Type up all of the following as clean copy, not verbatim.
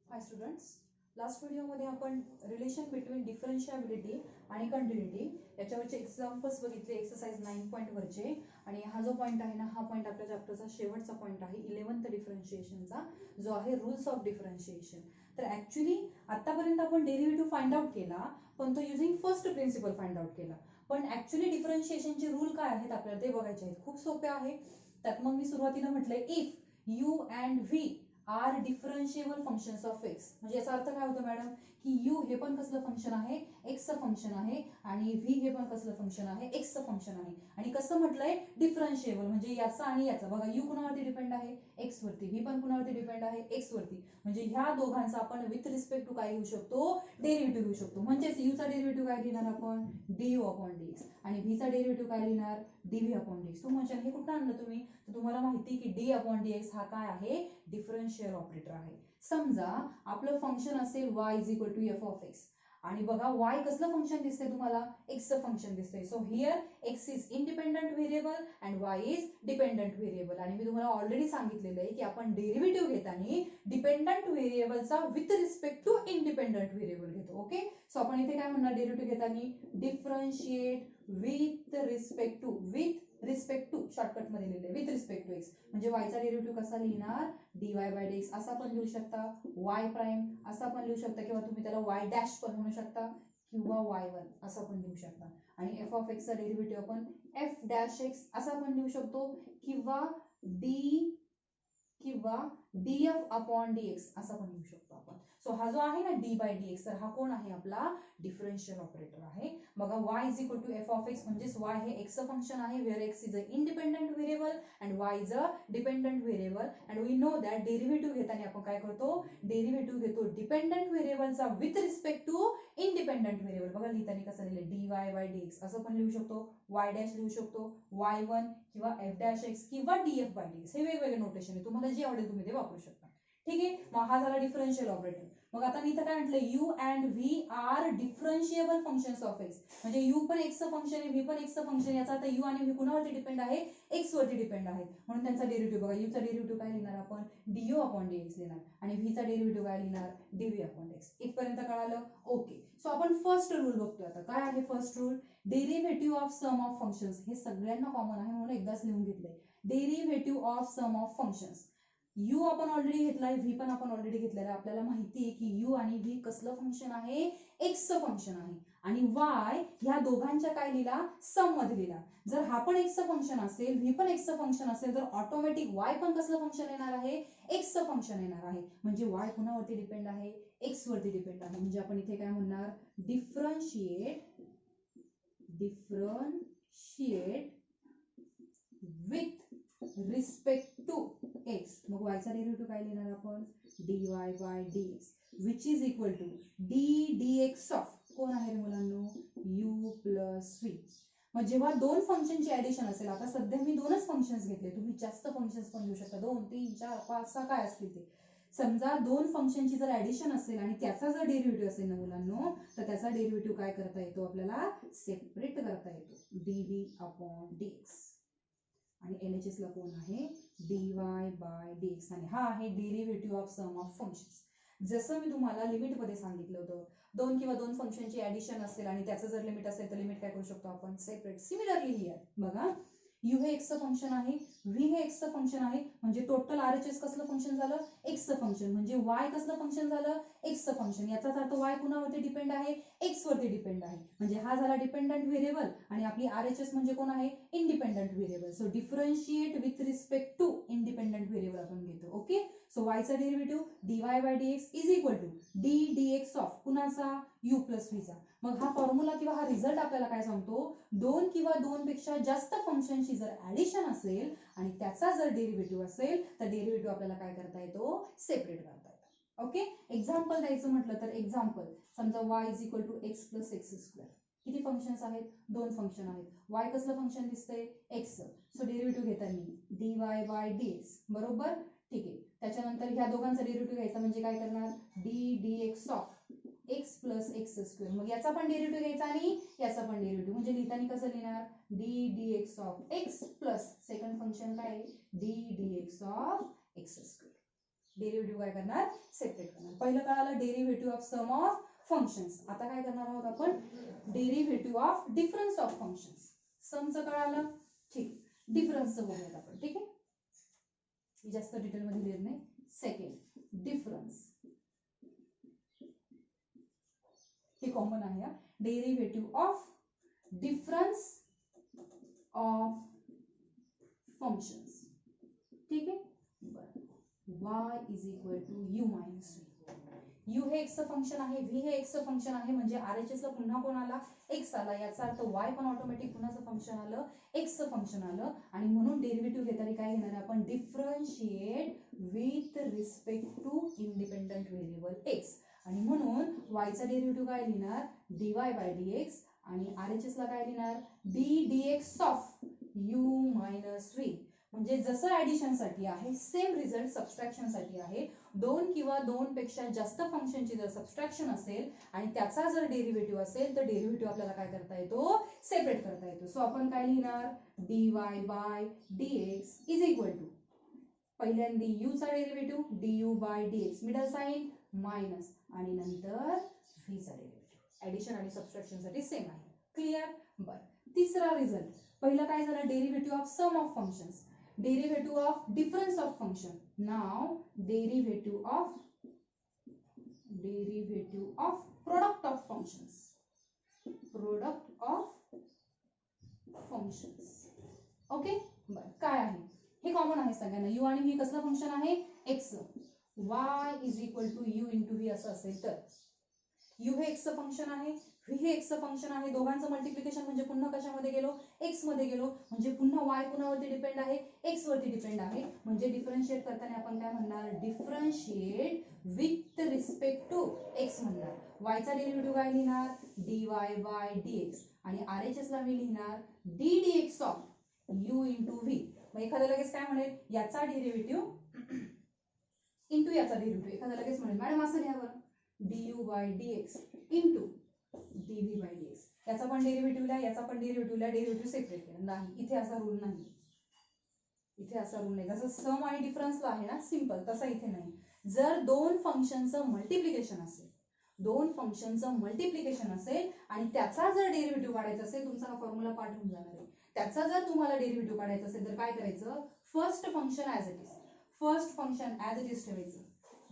हाय students, last व्हिडिओमध्ये आपण relation between डिफरन्शिएबिलिटी आणि कंटिन्युटी याच्यावरचे एक्झाम्पल्स बघितले एक्सरसाइज 9 पॉईंट वरचे. आणि हा जो पॉईंट आहे ना, हा पॉईंट आपल्या चॅप्टरचा शेवटचा पॉईंट आहे 11th डिफरन्शिएशनचा, जो आहे रूल्स ऑफ डिफरन्शिएशन. तर ऍक्च्युली आतापर्यंत आपण डेरिव्हेटिव्ह फाइंड आउट केला, पण तो using first principle find out केला. पण ऍक्च्युली डिफरन्शिएशनचे रूल काय आहेत आपल्याला ते बघायचे आहेत. खूप सोपे आहे. त्यात मग मी सुरुवातीला म्हटलंय if u and v are differentiable functions of x. म्हणजे याचा अर्थ काय होतो मॅडम, की यू हे पण कसलं फंक्शन आहे, एक्सचं फंक्शन आहे, आणि व्ही हे पण कसलं फंक्शन आहे, एक्सचं फंक्शन आहे. आणि कसं म्हटलंय डिफरन्शिएबल, म्हणजे याचा आणि याचा. बघा, यू कुणावरती डिपेंड आहे, एक्स वरती. व्ही पण कुणावरती डिपेंड आहे, एक्स वरती. म्हणजे ह्या दोघांचा आपण विथ रिस्पेक्ट टू काय घेऊ शकतो, डेरिव्हेटिव्ह घेऊ शकतो. म्हणजेच यूचा डेरिव्हेटिव्ह काय लिहिणार आपण, डी अपॉन डी एक्स, आणि व्हीचा डेरिव्हेटिव्ह काय लिहिणार, डीव्ही अपॉन डी एक्स. तू म्हणशाल हे कुठं आणलं तुम्ही, तर तुम्हाला माहिती की डी अपॉन डी एक्स हा काय आहे, डिफरन्शियल ऑपरेटर आहे. समजा आपलं फंक्शन असेल y is equal to F of X, आणि बघा y कसलं फंक्शन दिसतंय तुम्हाला, एक्सचं फंक्शन दिसतंय. So here X is independent variable and y is dependent variable. आणि मी तुम्हाला ऑलरेडी सांगितलेलं आहे की आपण डेरिव्हेटिव्ह घेताना डिपेंडंट व्हेरिएबलचा with respect to independent variable घेतो. ओके, सो आपण इथे काय म्हणणार, डेरिव्हेटिव्ह घेताना differentiate with respect to shortcut मध्ये लिहिले विथ रिस्पेक्ट टू एक्स. म्हणजे y चा डेरिव्हेटिव्ह कसा लिहिणार, dy बाय dx असा पण लिहू शकता, y प्राइम असा पण लिहू शकता, किंवा तुम्ही त्याला y डॅश पण म्हणू शकता, किंवा y1 असा पण लिहू शकता. आणि f ऑफ x चा डेरिव्हेटिव्ह आपण f डॅश x असा पण लिहू शकतो, किंवा df अपॉन dx असा पण लिहू शकतो आपण. सो हा जो आहे ना d बाय dx, तर हा कोण आहे, आपला डिफरन्शियल ऑपरेटर आहे. बघा, y is equal to F of X, म्हणजेच y हे एक्सचं फंक्शन आहे, where X is a independent variable and y is a dependent variable. And we know that derivative घेताना आपण काय करतो, डेरिव्हेटिव्ह घेतो डिपेंडंट व्हेरिएबलचा with respect to independent variable. बघा, लिहिताना कसं लिहिलं, dy बाय dx असं पण लिहू शकतो, y डॅश लिहू शकतो, y1 किंवा f डॅश x किंवा df बाय dx. हे वेगवेगळे नोटेशन आहे, तुम्हाला जे आवडेल तुम्ही ते वापरू शकता. ठीक आहे, मग हा झाला डिफरन्शियल ऑपरेटर. मग आता मी इथं काय म्हटलं, u and v are differentiable functions of x. म्हणजे यू पण एक्सचं फंक्शन आहे, व्ही पण एक्सचं फंक्शन. याचा आता यू आणि व्ही कुणावरती डिपेंड आहे, एक्स वरती डिपेंड आहे. म्हणून त्यांचा डेरिव्हेटिव्ह बघा, यूचा डेरिव्हेटिव्ह काय लिहिणार आपण, डीयू अपॉन डीएक्स लिहिणार, आणि व्हीचा डेरिव्हेटिव्ह काय लिहिणार, डीव्ही अपॉन एक्स. इथपर्यंत कळालं. ओके, सो आपण फर्स्ट रूल बघतोय आता. काय आहे first rule, derivative of sum of functions. हे सगळ्यांना कॉमन आहे म्हणून एकदाच लिहून घेतलंय, derivative of sum of functions. You आपण ऑलरेडी घेतलाय, व्ही पण आपण ऑलरेडी घेतलेला आहे. आपल्याला माहिती आहे की यू आणि व्ही कसलं फंक्शन आहे, एक्सचं फंक्शन आहे, आणि वाय ह्या दोघांच्या काय लिहिला, सम मध्ये लिहिला. जर हा पण एक्सचं फंक्शन असेल, व्ही पण एक्सचं फंक्शन असेल, तर ऑटोमॅटिक वाय पण कसलं फंक्शन येणार आहे, एक्सचं फंक्शन येणार आहे. म्हणजे वाय कुणावरती डिपेंड आहे, एक्स वरती डिपेंड आहे. म्हणजे आपण इथे काय म्हणणार, differentiate with respect to X. मग y चा डेरिव्हेटिव्ह काय लिहिणार आपण, dy by dx which is equal to D dx of कोण आहे रे मुलांनो, u प्लस v. मग जेव्हा दोन फंक्शनची ऍडिशन असेल, आता सध्या मी दोनच फंक्शन्स घेतले, तुम्ही जास्त फंक्शन्स पण घेऊ शकता, 2 3 4 5 6 काय असतील ते. समजा दोन फंक्शनची जर ऍडिशन असेल आणि त्याचा जर डेरिव्हेटिव्ह असेल ना मुलांनो, तर त्याचा डेरिव्हेटिव्ह काय करता येतो, आपल्याला सेपरेट करता येतो, dv अपॉन dx. आणि LHS ला कोण आहे, dy बाय dx. आणि हा आहे derivative of sum of functions. जसं मी तुम्हाला लिमिट मध्ये सांगितलं होतं, दोन किंवा दोन फंक्शनची ऍडिशन असेल आणि त्याचं जर लिमिट असेल तर लिमिट काय करू शकतो आपण, सेपरेट. सिमिलरली हिअर बघा, यू हे एक्सचं फंक्शन आहे, व्ही हे एक्सचं फंक्शन आहे, म्हणजे टोटल RHS कसलं फंक्शन झालं, एक्सचं फंक्शन. म्हणजे वाय कसलं फंक्शन झालं, एक्सचं फंक्शन. याचाच अर्थ वाय कुणावरती डिपेंड आहे, एक्स वरती डिपेंड आहे. म्हणजे हा झाला डिपेंडंट व्हेरिएबल, आणि आपली RHS म्हणजे कोण आहे, independent variable. So differentiate with respect to independent variable आपण घेतो. ओके, सो y चा derivative dy by dx is equal to d dx of कुणाचा, u प्लस v चा. मग हा फॉर्म्युला किंवा हा रिझल्ट आपल्याला काय सांगतो, दोन किंवा दोन पेक्षा जास्त फंक्शनची जर ऍडिशन असेल आणि त्याचा जर डेरिव्हेटिव्ह असेल, तर डेरिव्हेटिव्ह आपल्याला काय करता येतो, सेपरेट करता येतो. ओके, एक्झाम्पल द्यायचं म्हटलं तर एक्झाम्पल, समजा y is equal to X plus X square. किती फंक्शन्स आहेत, दोन फंक्शन आहेत. y कसलं फंक्शन दिसतंय, एक्स. सो डेरिव्हेटिव्ह घेताना dy बाय dx बरोबर. ठीक आहे, त्याच्यानंतर ह्या दोघांचा डेरिव्हेटिव्ह घ्यायचा, म्हणजे काय करणार, d dx of x plus X square. मग याचा पण डेरिव्हेटिव्ह घ्यायचा आणि याचा पण डेरिव्हेटिव्ह. म्हणजे लिहिताना कसं लिहिणार, d dx of x plus second function काय, d dx of x square. Derivative काय करणार, सेपरेट करणार. पहिलं कळालं derivative of sum of functions. आता काय करणार आहोत आपण, derivative of difference of functions. समचं कळालं, ठीक. डिफरन्सचं बघूयात आपण, ठीक आहे. मी जास्त डिटेल मध्ये लिहित नाही. सेकंड डिफरन्स, हे कॉमन आहे. Derivative of difference of functions, ठीक आहे. y is equal to u minus v. u हे x फंक्शन आहे, v हे x फंक्शन आहे, म्हणजे RHS ला पुन्हा कोण आला, x आला. याचा अर्थ y पण ऑटोमॅटिक पुन्हाचं फंक्शन आलं, x फंक्शन आलं. आणि म्हणून डेरिव्हेटिव्ह घेताना काय घेणार आहे आपण, differentiate with respect to independent variable x. आणि म्हणून y चा डेरिव्हेटिव्ह काय लिहिणार, dy बाय dx. आणि RHS ला काय लिहिणार, d dx of u minus v. म्हणजे जसं ऍडिशन साठी आहे सेम रिझल्ट सबट्रॅक्शन साठी आहे. दोन किंवा दोन पेक्षा जास्त फंक्शनची जर सबट्रॅक्शन असेल आणि त्याचा जर डेरिव्हेटिव्ह असेल तर डेरिव्हेटिव्ह आपल्याला काय करता येतो, सेपरेट करता येतो. सो आपण काय लिहिणार, dy by dx is equal to पहिल्यांदा u चा derivative du by dx, middle sign minus, आणि नंतर v चा डेरिव्हेटिव्ह. ऍडिशन आणि सबट्रॅक्शन साठी सेम आहे. क्लिअर. बरं, तिसरा रिझल्ट. पहिलं काय झालं, derivative of sum of functions, derivative of difference of function. Now derivative of product of functions. Product of functions. Okay. बरं, काय आहे हे कॉमन आहे सगळ्यांना. u आणि v कसलं फंक्शन आहे, x. y is equal to u into v असं असेल तर u हे x फंक्शन आहे, v हे x फंक्शन आहे. दोघांचं मल्टिप्लिकेशन म्हणजे पुन्हा कशामध्ये गेलो, x मध्ये गेलो. म्हणजे पुन्हा y कुणावरती डिपेंड आहे, x वरती डिपेंड आहे. म्हणजे डिफरन्शिएट करताना आपण काय म्हणणार, differentiate with respect to x म्हणणार. y चा डेरिव्हेटिव्ह काय लिहिणार, dy बाय dx. आणि RHS ला मी लिहिणार d dx of u into v. मग एखाद्या लगेच काय म्हणेल, याचा डेरिव्हेटिव्ह इंटू याचा डेरिव्हेटिव्ह. एखाद्या लगेच म्हणेल मॅडम असं लिहा बरं, du by dx into dv by dx. याचा पण डेरिव्हेटिव्हला, याचा पण डेरिव्हेटिव्हला, डेरिव्हेटिव्ह सेपरेट केलं नाही. इथे असा रूल नाही, इथे असा रूल नाही. जसं सम आणि डिफरन्सला आहे ना सिंपल, तसा इथे नाही. जर दोन फंक्शनचं मल्टिप्लिकेशन असेल, दोन फंक्शनचं मल्टिप्लिकेशन असेल आणि त्याचा जर डेरिव्हेटिव्ह काढायचा असेल, तुमचा फॉर्म्युला पाठ होऊन जाणार आहे. त्याचा जर तुम्हाला डेरिव्हेटिव्ह काढायचा असेल तर काय करायचं, first function as it is, first function as it is ठेवायचं.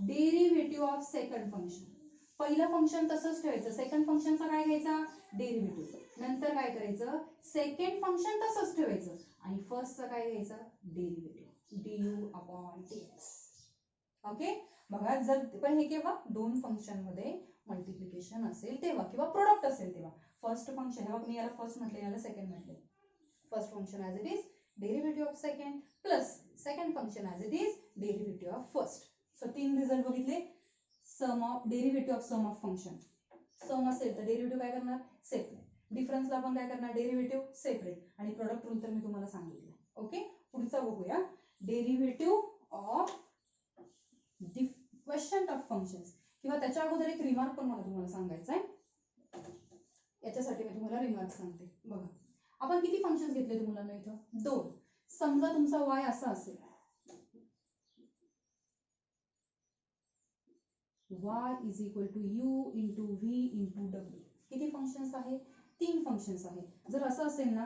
डेरिव्हेटिव्ह ऑफ सेकंड फंक्शन, पहिलं फंक्शन तसंच ठेवायचं, सेकंड फंक्शनचा काय घ्यायचा, डेरिव्हेटिव्ह. नंतर काय करायचं, सेकंड फंक्शन तसंच ठेवायचं आणि फर्स्टचा काय घ्यायचा, derivative du upon dx. Okay. बघा, जर पण हे केव्हा, दोन फंक्शन मध्ये मल्टिप्लिकेशन असेल तेव्हा किंवा प्रोडक्ट असेल तेव्हा. फर्स्ट फंक्शन, हे बघ मी याला फर्स्ट म्हटले, याला सेकंड म्हटले. First function as it is derivative of second plus second function as it is derivative of first. So तीन रिझल्ट बघितले. Sum of derivative of sum of function, sum असेल तर डेरिव्हेटिव्ह काय करणार, सेपरेट. डिफरन्सला आपण काय करणार, डेरिव्हेटिव्ह सेपरेट. आणि प्रोडक्ट रूल तर मी तुम्हाला सांगितलं. ओके. पुढचा बघूया, derivative of question of functions. किंवा त्याच्या अगोदर एक रिमार्क पण मला तुम्हाला सांगायचा आहे, याच्यासाठी मी तुम्हाला रिमार्क सांगते. बघा, आपण किती फंक्शन्स घेतले मुलांना इथं, दोन. समजा तुमचा y असा असेल, y is equal to u into v into w. किती फंक्शन्स आहे, तीन फंक्शन्स आहे. जर असं असेल ना,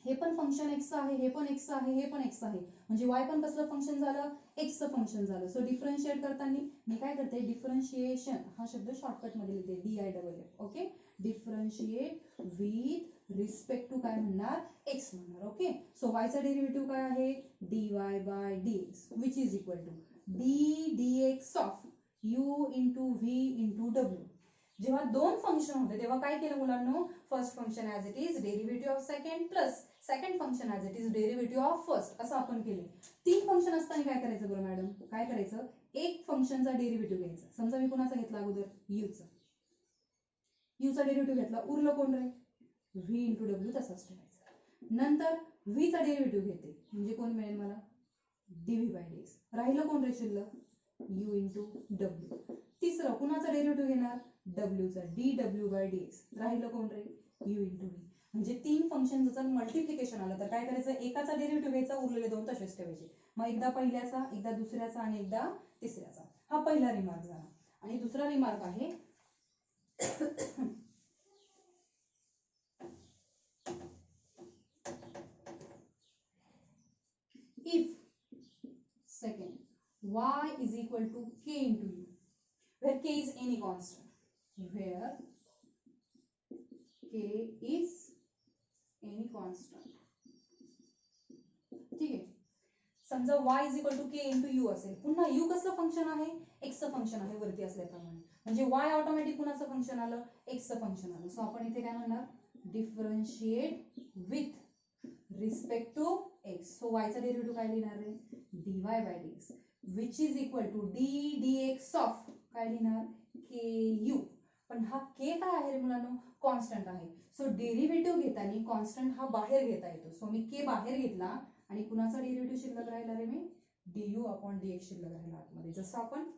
हे पण फंक्शन x आहे, हे पण x आहे, हे पण x आहे, म्हणजे y पण कसलं फंक्शन झालं, x चं फंक्शन झालं. सो डिफरन्शिएट करताना मी काय करते, डिफरन्शिएशन हा शब्द शॉर्टकट मध्ये लिहिते, DIFF. Okay. Differentiate with respect to काय म्हणणार, x म्हणणार. ओके. सो y चा डेरिव्हेटिव्ह काय आहे, dy by dx which is equal to d dx of u into v into w. जेव्हा दोन फंक्शन होते तेव्हा काय केलं मुलांनो, first function as it is derivative of second plus second function as it is derivative of first, असं आपण केले. तीन फंक्शन असताना काय करायचं बरं मॅडम, काय करायचं, एक फंक्शनचा डेरिव्हेटिव्ह घ्यायचा. समजा मी कोणाचा घेतला अगोदर, u चा डेरिव्हेटिव्ह घेतला, उरलं कोण रे, v इंटू w, तसाच ठेवायचा. नंतर v चा डेरिव्हेटिव्ह घेते, म्हणजे कोण मिळेल मला, dv बाय dx. राहिलं कोण रे शिल्लक, u इंटू w. तिसरं कुणाचा डेरिव्हेटिव्ह घेणार, w चा, dw बाय dx. राहिलं कोण रे, u इंटू v. म्हणजे 3 फंक्शनचं जर मल्टिप्लिकेशन आलं तर काय करायचं, एकाचा डेरिव्हेटिव्ह घ्यायचा, उरलेले 2 तसेच ठेवायचे. मग एकदा पहिल्याचा, एकदा दुसऱ्याचा आणि एकदा तिसऱ्याचा. हा पहिला रिमार्क झाला. आणि दुसरा रिमार्क आहे if second y is equal to k into u, where k is any constant, where k is any constant. ठीक आहे. समजा y is equal to k into u असेल. पुन्हा u कसलं फंक्शन आहे, x चं फंक्शन आहे वरती असल्याप्रमाणे. म्हणजे y ऑटोमॅटिक कुणाचं फंक्शन आलं, x चं फंक्शन आलं. सो आपण इथे काय म्हणणार, differentiate with respect to x. So y चा डेरिव्हेटिव्ह काय लिहिणार आहे, dy by dx which is equal to d dx of काय लिहिणार, ku. पण हा k काय आहे रे मुलांनो, कॉन्स्टंट आहे. सो डेरिव्हेटिव्ह घेताना कॉन्स्टंट हा बाहेर घेता येतो. सो मी k बाहेर घेतला आणि कुणाचा डेरिव्हेटिव्ह शिल्लक राहिला रे, मी du अपॉन dx शिल्लक राहिला आतमध्ये. जसं आपण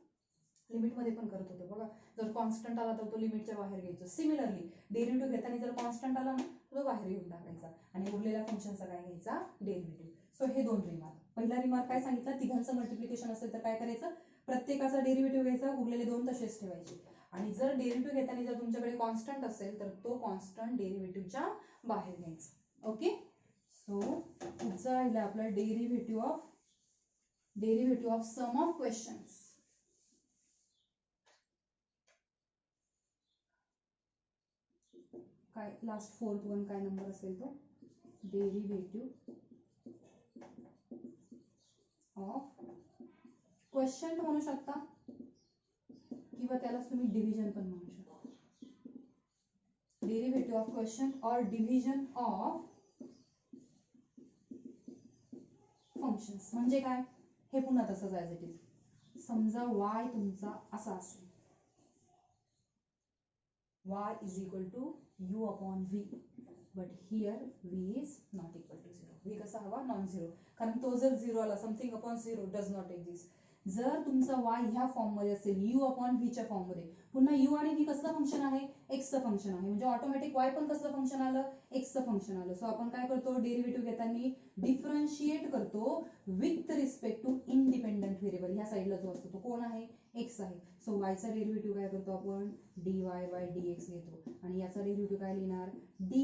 लिमिट मध्ये पण करत होतो बघा, जर कॉन्स्टंट आला तर तो लिमिटच्या बाहेर घ्यायचा. सिमिलरली डेरिव्हेटिव्ह घेताना जर कॉन्स्टंट आला ना तो बाहेर घेऊन टाकायचा आणि उरलेल्या फंक्शनचा काय घ्यायचा, डेरिव्हेटिव्ह. सो हे 2 रिमार्क. पहिला रिमार्क काय सांगितलं, तिघांचं मल्टिप्लिकेशन असेल तर काय करायचं, प्रत्येकाचा डेरिव्हेटिव्ह घ्यायचा, उरलेले 2 तसेच ठेवायचे. आणि जर डेरिव्हेटिव्ह घेताना जर तुमच्याकडे कॉन्स्टंट असेल तर तो कॉन्स्टंट डेरिव्हेटिव्हच्या बाहेर घ्यायचा. ओके. सो पुढचं राहिलं आपलं derivative of sum of questions. काय लास्ट 4th वन काय नंबर असेल तो, डेरिव्हेटिव्ह ऑफ क्वेश्चन म्हणू शकता किंवा त्यालाच तुम्ही डिव्हिजन पण म्हणू शकता. डेरिव्हेटिव्ह ऑफ क्वेश्चन और डिव्हिजन ऑफ फंक्शन्स म्हणजे काय, हे पुन्हा तसंच ॲज इट इज. समजा y तुमचा असा असेल, y is equal to u upon v, but here v is not equal to 0. v कसा हवा, नॉन झिरो, कारण तो जर 0 आला, something upon 0 does not exist. जर तुमचा y ह्या फॉर्म मध्ये असेल, u अपॉन v च्या फॉर्म मध्ये, पुन्हा u आणि v कसलं फंक्शन आहे, x चं फंक्शन आहे. म्हणजे ऑटोमॅटिक y पण कसलं फंक्शन आलं, x चं फंक्शन आलं. सो आपण काय करतो, डेरिव्हेटिव्ह घेताना डिफरन्शिएट करतो with respect to independent variable. ह्या साईडला जो असतो तो कोण आहे, x आहे. सो y चा डेरिव्हेटिव्ह काय करतो आपण, dy by dx घेतो. आणि याचा डेरिव्हेटिव्ह काय लिहिणार, d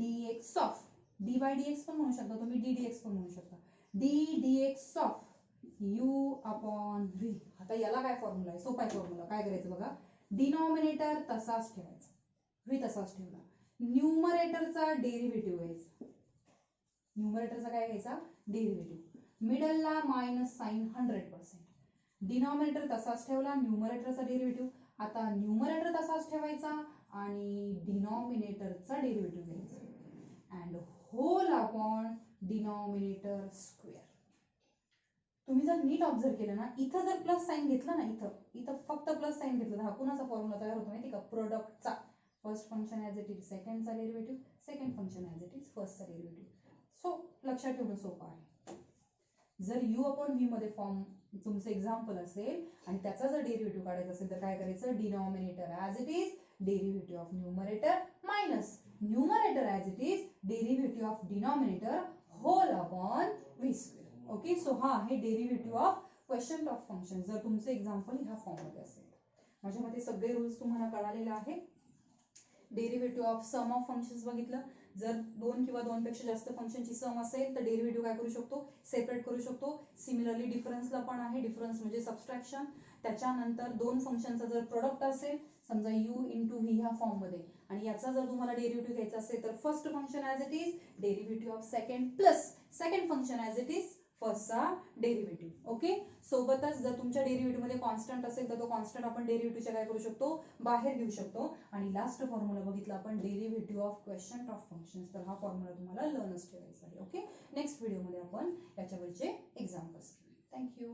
dx of, d by dx पण म्हणू शकता तुम्ही, d dx पण म्हणू शकता, d dx of u upon v. आता याला काय फॉर्म्युला आहे, सोपा फॉर्म्युला. काय करायचं बघा, डिनॉमिनेटर तसाच ठेवायचा, v तसाच ठेवला, न्यूमरेटरचा डेरिव्हेटिव्ह घ्यायचा, न्यूमरेटरचा काय घ्यायचा, डेरिव्हेटिव्ह, मिडलला मायनस साइन 100%. डिनॉमिनेटर तसाच ठेवला, न्यूमरेटरचा डेरिव्हेटिव्ह. आता न्यूमरेटर तसाच ठेवायचा आणि डिनॉमिनेटरचा डेरिव्हेटिव्ह घ्यायचा and whole upon denominator square. तुम्ही जर नीट ऑब्झर्व केलं ना, इथं जर प्लस साइन घेतला ना, इथं फक्त प्लस साइन घेतलं तर हा कुणाचा फॉर्म्युला तयार होतो माहिती का, प्रोडक्टचा. First function as it is सेकंडचा derivative, second function as it is फर्स्टचा डेरिव्हेटिव्ह. सो लक्षात ठेवणं सोपं आहे. जर u अपॉन v मध्ये फॉर्म तुमचं एक्झाम्पल असेल आणि त्याचा जर डेरिव्हेटिव्ह काढायचा असेल तर काय करायचं, denominator as it is derivative of numerator minus numerator as it is derivative of denominator whole upon v square. Okay. So हा आहे derivative of question of function जर तुमचं एक्झाम्पल ह्या फॉर्म मध्ये असेल. माझ्या मते सगळे रूल्स तुम्हाला कळालेले आहेत. Derivative of sum of functions बघितलं, जर 2 किंवा 2 पेक्षा जास्त फंक्शनची सम असेल तर डेरिव्हेटिव्ह काय करू शकतो, सेपरेट करू शकतो. सिमिलरली डिफरन्सला पण आहे, डिफरन्स म्हणजे सबस्ट्रॅक्शन. त्याच्यानंतर 2 फंक्शनचा जर प्रोडक्ट असेल, समजा u इंटू v ह्या फॉर्म मध्ये, आणि याचा जर तुम्हाला डेरिव्हेटिव्ह घ्यायचा असेल तर first function as it is derivative of second plus second function as it is फर्स्टचा डेरिव्हेटिव्ह. ओके. सोबतच जर तुमच्या डेरिव्हेटिव्ह मध्ये कॉन्स्टंट असेल तर तो कॉन्स्टंट आपण डेरिव्हेटिव्हच्या काय करू शकतो, बाहेर घेऊ शकतो. आणि लास्ट फॉर्म्युला बघितला आपण derivative of question of functions. तर हा फॉर्म्युला तुम्हाला लर्नच ठेवायचा आहे. ओके. नेक्स्ट व्हिडिओमध्ये आपण याच्यावरचे एक्झाम्पल्स घेऊ. थँक्यू.